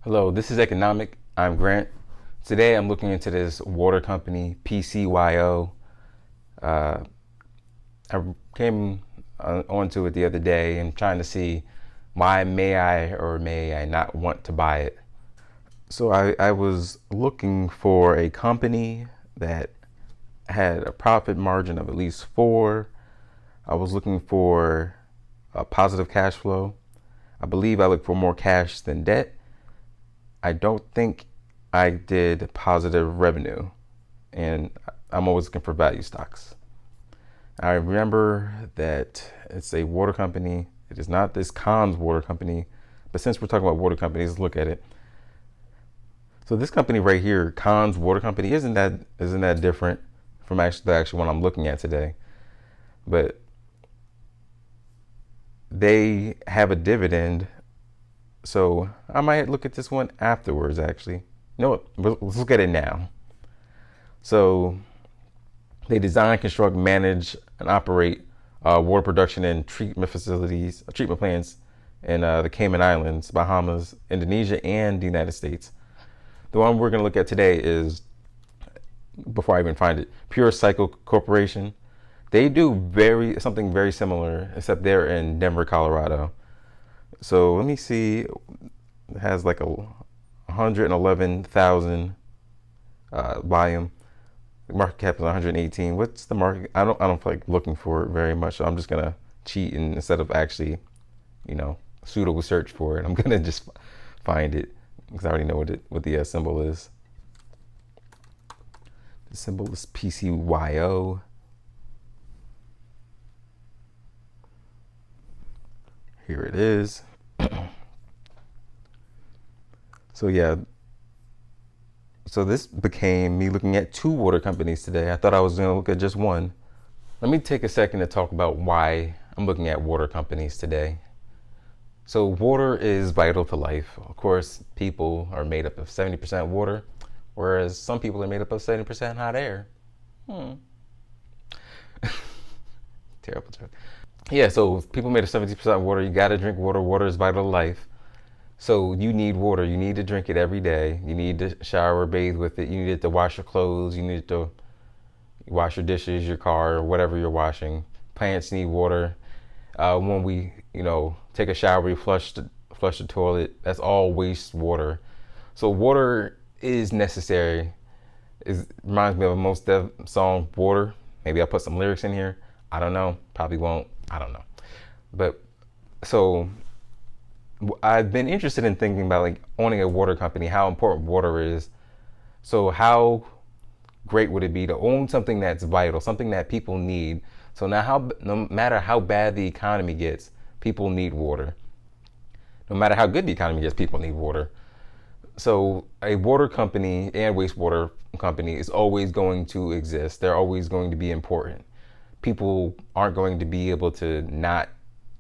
Hello, this is Economic. I'm Grant. Today I'm looking into this water company, PCYO. Uh, I came onto it the other day and trying to see why may I or may I not want to buy it. So I was looking for a company that had a profit margin of at least 4. I was looking for a positive cash flow. I believe I look for more cash than debt. I don't think I did positive revenue, and I'm always looking for value stocks. I remember that it's a water company. It is not this Conn's water company, but since we're talking about water companies, let's look at it. So this company right here, Conn's Water Company, isn't that different from the actual one I'm looking at today? But they have a dividend. So I might look at this one afterwards, actually. You know what? Let's look at it now. So they design, construct, manage, and operate water production and treatment facilities, treatment plants in the Cayman Islands, Bahamas, Indonesia, and the United States. The one we're going to look at today is, before I even find it, Pure Cycle Corporation. They do something very similar, except they're in Denver, Colorado. So let me see. It has like 111,000 volume. The market cap is 118. What's the market? I don't feel like looking for it very much. So I'm just gonna cheat, and instead of actually, pseudo search for it, I'm gonna just find it because I already know what the symbol is. The symbol is PCYO. Here it is. So yeah. So this became me looking at 2 water companies today. I thought I was going to look at just one. Let me take a second to talk about why I'm looking at water companies today. So water is vital to life. Of course, people are made up of 70% water, whereas some people are made up of 70% hot air. Terrible joke. Yeah, so people made of 70% water. You got to drink water. Water is vital to life. So you need water. You need to drink it every day. You need to shower, bathe with it. You need it to wash your clothes. You need to wash your dishes, your car, whatever you're washing. Plants need water. When we, take a shower, we flush the toilet. That's all waste water. So water is necessary. It reminds me of a Mos Def song, Water. Maybe I'll put some lyrics in here. I don't know. Probably won't. I don't know. But so I've been interested in thinking about like owning a water company, how important water is. So how great would it be to own something that's vital, something that people need? So now, no matter how bad the economy gets, people need water. No matter how good the economy gets, people need water. So a water company and wastewater company is always going to exist. They're always going to be important. People aren't going to be able to not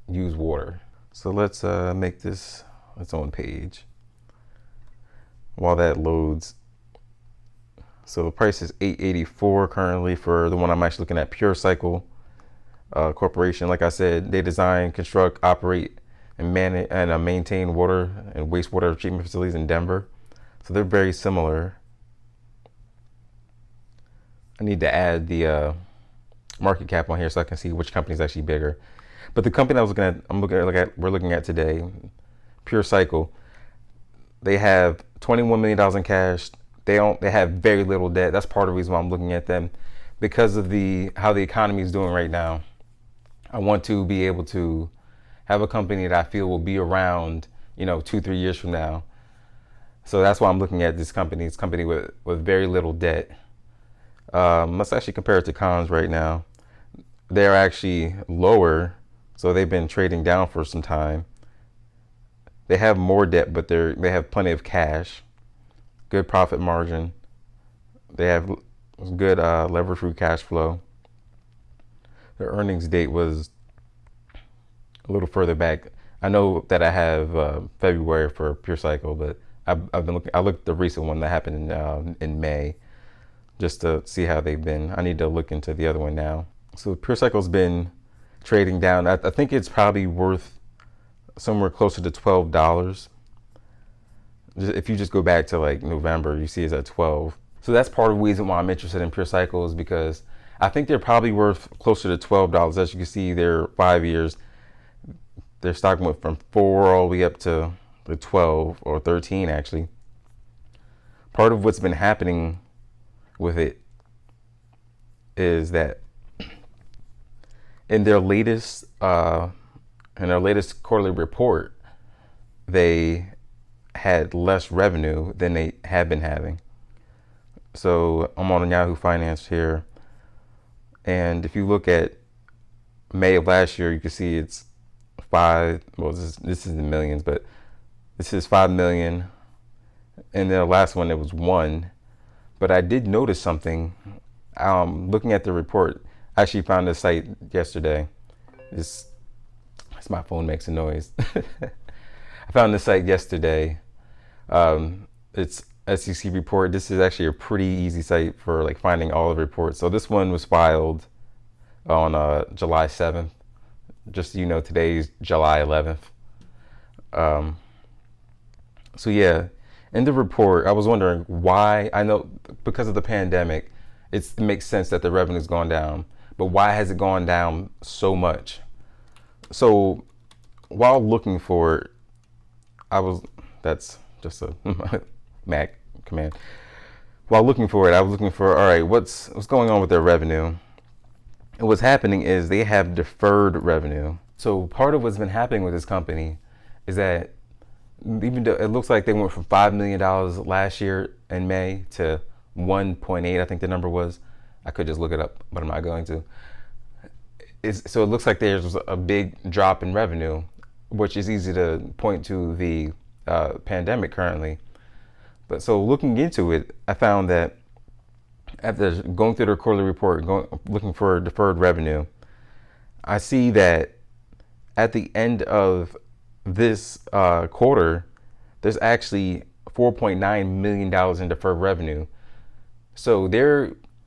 use water. So let's make this its own page while that loads. So the price is $8.84 currently for the one I'm actually looking at, Pure Cycle Corporation. Like I said, they design, construct, operate, and manage and maintain water and wastewater treatment facilities in Denver. So they're very similar. I need to add the market cap on here so I can see which company is actually bigger. But the company we're looking at today, Pure Cycle, they have $21 million in cash. They have very little debt. That's part of the reason why I'm looking at them, because of how the economy is doing right now. I want to be able to have a company that I feel will be around, 2-3 years from now. So that's why I'm looking at this company. It's a company with very little debt. Let's actually compare it to Conn's right now. They're actually lower. So they've been trading down for some time. They have more debt, but they have plenty of cash, good profit margin. They have good leverage-free cash flow. Their earnings date was a little further back. I know that I have February for Pure Cycle, but I've been looking. I looked at the recent one that happened in May, just to see how they've been. I need to look into the other one now. So Pure Cycle's been trading down. I think it's probably worth somewhere closer to $12. If you just go back to like November, you see it's at 12. So that's part of the reason why I'm interested in Pure Cycle, is because I think they're probably worth closer to $12. As you can see, their 5 years, their stock went from 4 all the way up to the 12 or 13 actually. Part of what's been happening with it is that in their latest quarterly report, they had less revenue than they had been having. So I'm on Yahoo Finance here, and if you look at May of last year, you can see it's five. Well, this is the millions, but this is 5 million, and then the last one it was 1. But I did notice something. Looking at the report, I actually found this site yesterday. It's my phone makes a noise. I found this site yesterday. It's SEC report. This is actually a pretty easy site for like finding all the reports. So this one was filed on July 7th. Just so you know, today's July 11th. So yeah, in the report, I was wondering why. I know because of the pandemic, it makes sense that the revenue's gone down, but why has it gone down so much? So while looking for it, that's just a Mac command. While looking for it, I was looking for, all right, what's going on with their revenue? And what's happening is they have deferred revenue. So part of what's been happening with this company is that even though it looks like they went from $5 million last year in May to 1.8, I think the number was. I could just look it up, but I'm not going to. So it looks like there's a big drop in revenue, which is easy to point to the pandemic currently. But so looking into it, I found that after going through their quarterly report, looking for deferred revenue, I see that at the end of this quarter, there's actually $4.9 million in deferred revenue. So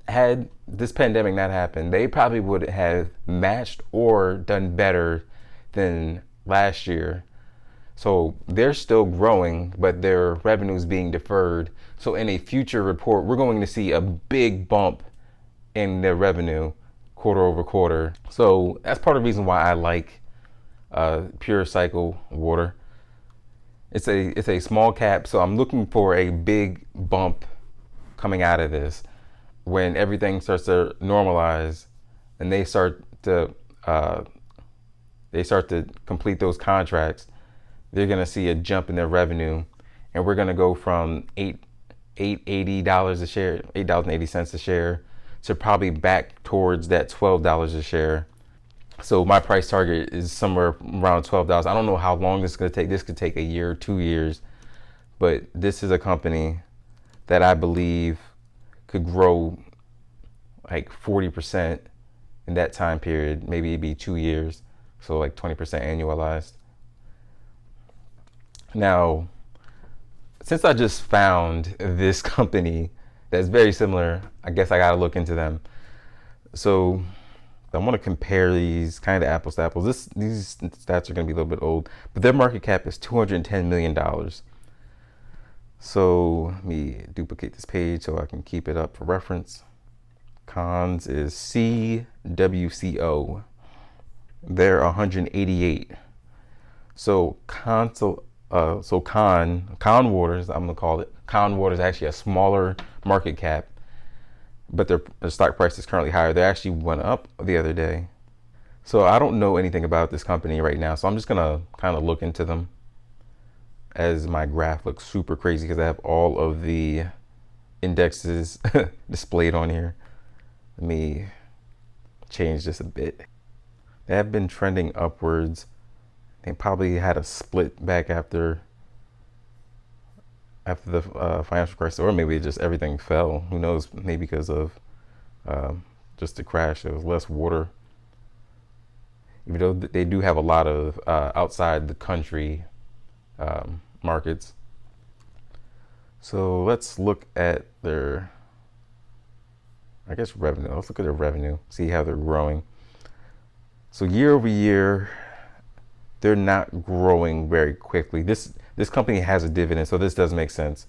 had this pandemic not happened, they probably would have matched or done better than last year. So they're still growing, but their revenue is being deferred. So in a future report, we're going to see a big bump in their revenue quarter over quarter. So that's part of the reason why I like Pure Cycle water. It's a small cap, so I'm looking for a big bump coming out of this when everything starts to normalize and they start to complete those contracts. They're gonna see a jump in their revenue, and we're gonna go from $8.80 a share, $8.80 a share, to probably back towards that $12 a share. So my price target is somewhere around $12. I don't know how long this is gonna take. This could take a year, 2 years, but this is a company that I believe could grow like 40% in that time period. Maybe it'd be 2 years, so like 20% annualized. Now, since I just found this company that's very similar, I guess I gotta look into them. So I want to compare these kind of apples to apples. These stats are gonna be a little bit old, but their market cap is $210 million. So let me duplicate this page so I can keep it up for reference. Cons is CWCO. They're 188. So Con Waters, I'm gonna call it. Con Waters is actually a smaller market cap, but their stock price is currently higher. They actually went up the other day. So I don't know anything about this company right now, so I'm just gonna kind of look into them as my graph looks super crazy because I have all of the indexes displayed on here. Let me change this a bit. They have been trending upwards. They probably had a split back after the financial crisis, or maybe just everything fell. Who knows? Maybe because of just the crash. There was less water. Even though they do have a lot of outside the country markets. So let's look at their, I guess, revenue. Let's look at their revenue, see how they're growing. So year over year, they're not growing very quickly. This this company has a dividend, so this does make sense.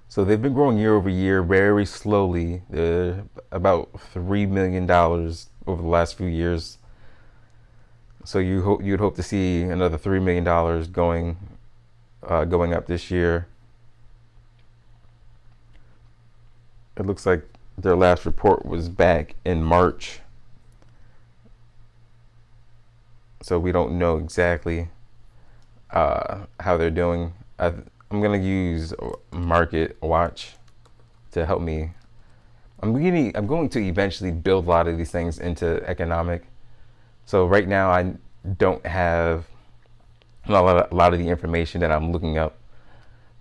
So they've been growing year over year very slowly, about $3 million over the last few years. So you'd hope to see another $3 million going up this year. It looks like their last report was back in March, so we don't know exactly how they're doing. I'm gonna use Market Watch to help me. I'm going to eventually build a lot of these things into economic. So right now I don't have a lot of the information that I'm looking up.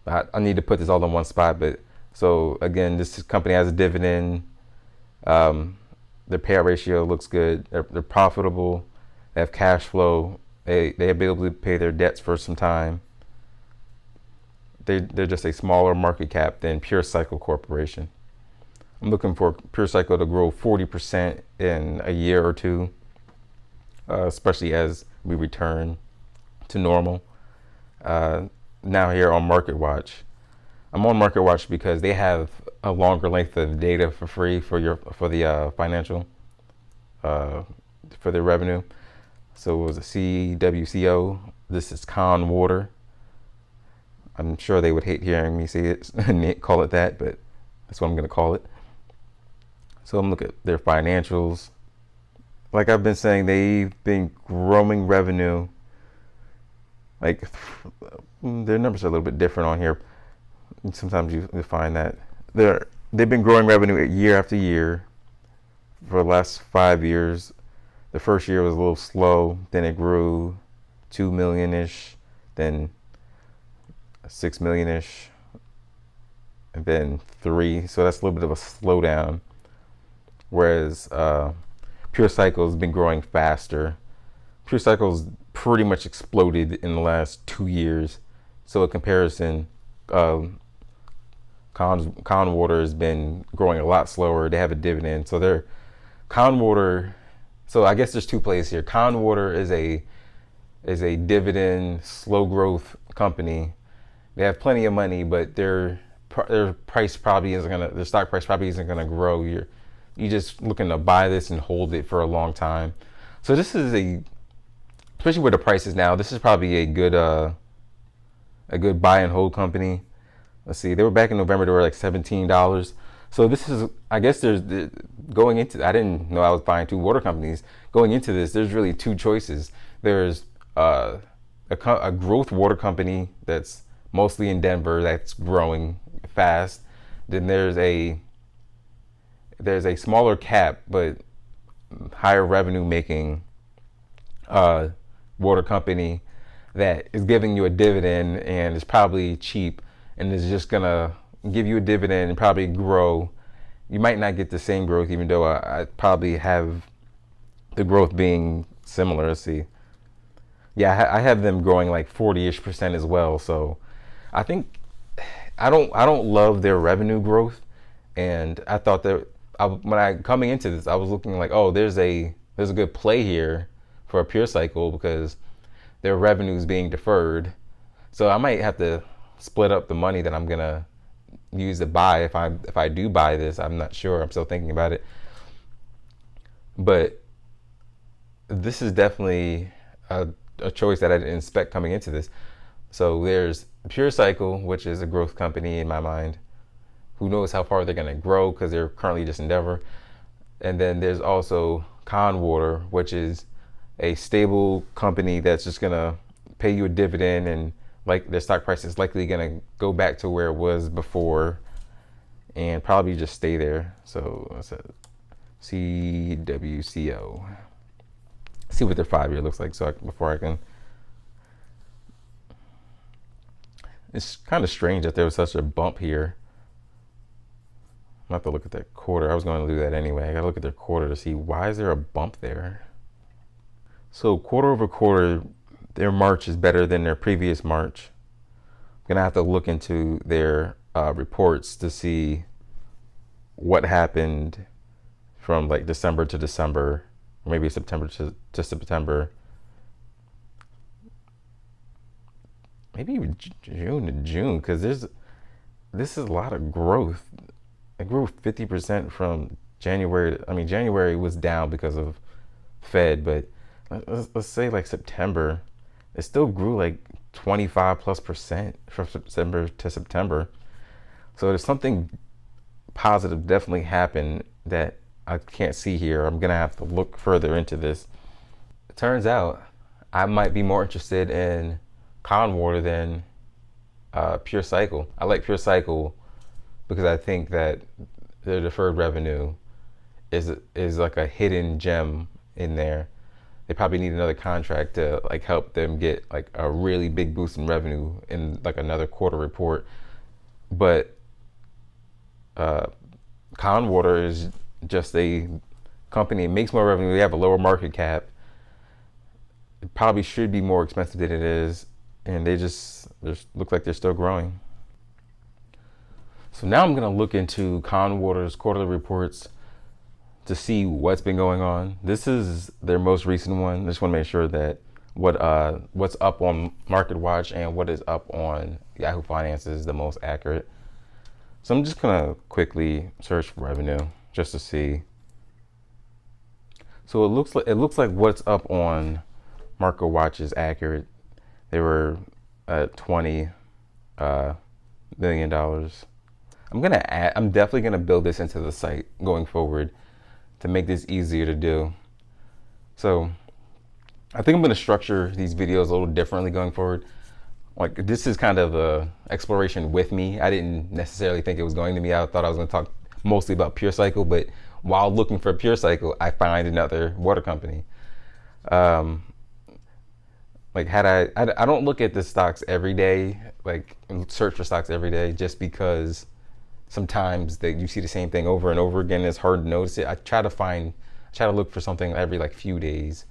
I need to put this all in one spot. But so again, this company has a dividend. Their payout ratio looks good. They're profitable. They have cash flow. They have been able to pay their debts for some time. They're just a smaller market cap than Pure Cycle Corporation. I'm looking for Pure Cycle to grow 40% in a year or two, especially as we return to normal. Now here on Market Watch, I'm on Market Watch because they have a longer length of data for free for the financial for their revenue. So it was a CWCO. This is Con Water. I'm sure they would hate hearing me say it, call it that, but that's what I'm going to call it. So I'm looking at their financials. Like I've been saying, they've been growing revenue. Like their numbers are a little bit different on here. Sometimes you find that they've been growing revenue year after year for the last 5 years. The first year was a little slow, then it grew 2 million-ish, then 6 million-ish, and then 3. So that's a little bit of a slowdown. Whereas Pure Cycle has been growing faster. Pure Cycle's pretty much exploded in the last 2 years. So a comparison, Con Water has been growing a lot slower. They have a dividend. So they're Con Water. So I guess there's two plays here. Con Water is a dividend, slow growth company. They have plenty of money, but their price probably isn't gonna. Their stock price probably isn't gonna grow. You're just looking to buy this and hold it for a long time. So this is especially where the price is now. This is probably a good buy and hold company. Let's see. They were back in November. They were like $17. So this is, I guess going into, I didn't know I was buying two water companies. Going into this, there's really two choices. There's a growth water company that's mostly in Denver that's growing fast. Then there's a smaller cap but higher revenue making water company that is giving you a dividend and is probably cheap and is just gonna give you a dividend and probably grow. You might not get the same growth, even though I probably have the growth being similar. Let's see. Yeah, I have them growing like 40-ish% as well. So I think I don't love their revenue growth, and I thought that when I coming into this, I was looking like, oh, there's a good play here for a Pure Cycle because their revenue is being deferred. So I might have to split up the money that I'm gonna use to buy if I do buy this. I'm not sure. I'm still thinking about it. But this is definitely a choice that I didn't expect coming into this. So there's Pure Cycle, which is a growth company in my mind. Who knows how far they're going to grow because they're currently just Endeavor. And then there's also Con Water, which is a stable company that's just going to pay you a dividend, and like their stock price is likely going to go back to where it was before and probably just stay there. So that's a CWCO. See what their 5-year looks like before I can. It's kind of strange that there was such a bump here. I'm gonna have to look at that quarter. I was going to do that anyway. I gotta look at their quarter to see why is there a bump there. So quarter over quarter, their March is better than their previous March. I'm gonna have to look into their reports to see what happened from like December to December, or maybe September to September. maybe even June to June, because this is a lot of growth. It grew 50% from January. I mean, January was down because of Fed, but let's say like September, it still grew like 25 plus percent from September to September. So there's something positive definitely happened that I can't see here. I'm gonna have to look further into this. It turns out I might be more interested in Conwater than Pure Cycle. I like Pure Cycle because I think that their deferred revenue is like a hidden gem in there. They probably need another contract to like help them get like a really big boost in revenue in like another quarter report. But Conwater is just a company. It makes more revenue. They have a lower market cap. It probably should be more expensive than it is, and they just look like they're still growing. So now I'm gonna look into Conwater's quarterly reports to see what's been going on. This is their most recent one. I just want to make sure that what's up on MarketWatch and what is up on Yahoo Finance is the most accurate. So I'm just gonna quickly search for revenue just to see. So it looks like what's up on MarketWatch is accurate. They were at $20 million. I'm definitely gonna build this into the site going forward to make this easier to do. So I think I'm going to structure these videos a little differently going forward. Like, this is kind of a exploration with me. I didn't necessarily think it was going to be. I thought I was going to talk mostly about Pure Cycle, but while looking for Pure Cycle, I find another water company. Like, I don't look at the stocks every day, like search for stocks every day, just because sometimes that you see the same thing over and over again. It's hard to notice it. I try to look for something every like few days.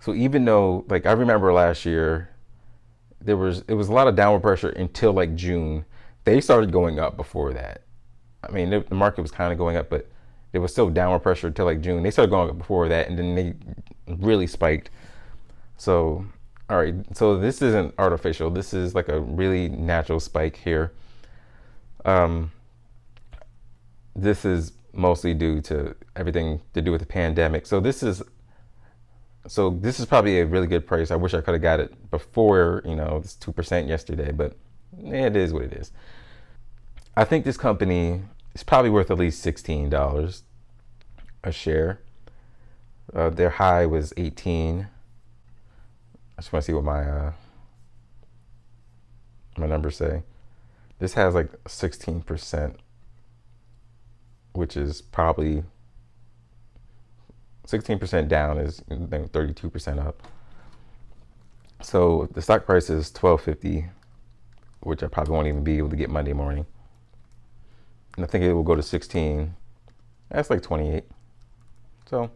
So even though, like, I remember last year, it was a lot of downward pressure until like June. They started going up before that. I mean, the market was kind of going up, but there was still downward pressure until like June. They started going up before that, and then they really spiked. So, all right, so this isn't artificial. This is like a really natural spike here. This is mostly due to everything to do with the pandemic. So this is probably a really good price. I wish I could have got it before, it's 2% yesterday, but it is what it is. I think this company is probably worth at least $16 a share. Their high was 18. I just want to see what my numbers say. This has like 16%, which is probably 16% down is 32% up. So the stock price is $12.50, which I probably won't even be able to get Monday morning. And I think it will go to 16. That's like 28. So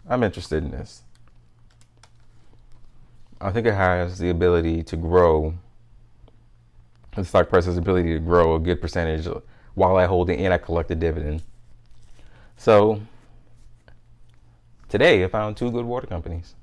I'm interested in this. I think it has the ability to grow. The stock price has the ability to grow a good percentage while I hold it and I collect a dividend. So today I found two good water companies.